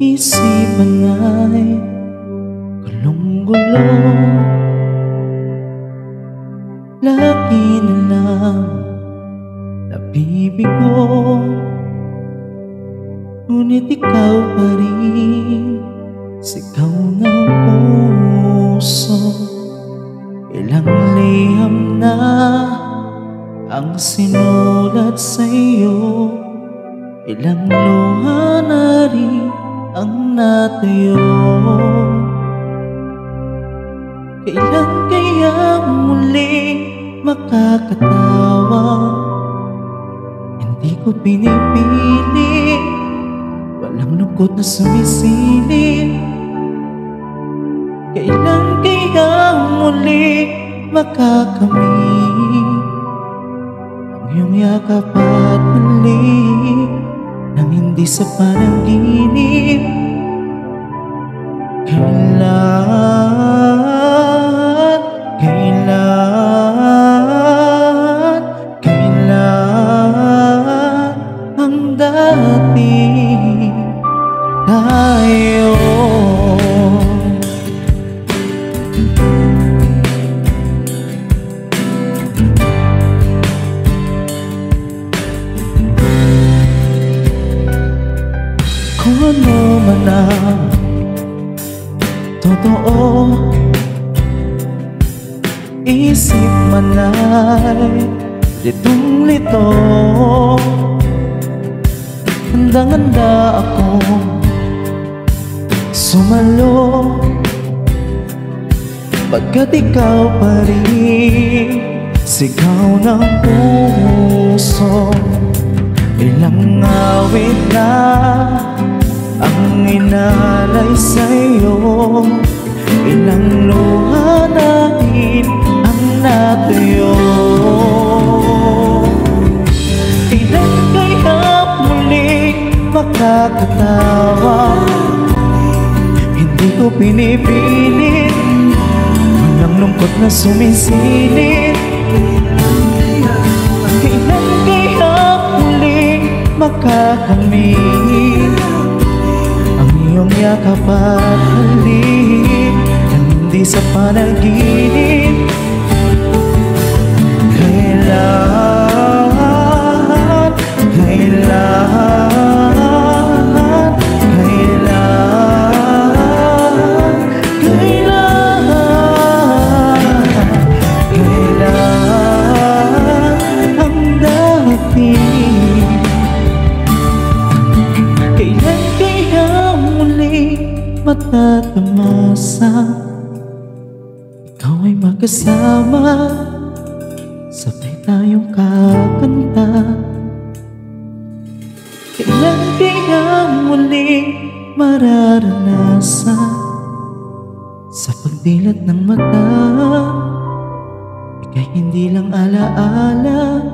Isipan ay gulong-gulo. Lagi na lang nabibigo, ngunit ikaw pa rin sigaw ng puso. Ilang liham na ang sinulat sa'yo, ilang luha na rin ang natayo. Kailan kaya muling makakatawa? Hindi ko pinipili, walang lungkot na sumisilip. Kailan kaya muling makakamit ang iyong yakap at halik nang hindi sa panaginip? Kailan ang dating tayo? Kung ano man ang totoo, isip man ay litong-lito, handang-handa akong sumalo, pagkat ikaw pa rin sigaw ng puso. Ilang awit na ang inalay sa'yo, ilang luha na rin ang natayo. Kailan kaya muling makakatawa? Hindi ko pinipilit, walang lungkot na sumisilip. Kailan kaya muling makakamit ang iyong yakap at halik nang hindi sa panaginip? Matatamasa, ikaw ay magkasama, sabay tayong kakanta. Kailan kaya muling mararanasan sa pagdilat ng mata, ika'y hindi lang alaala,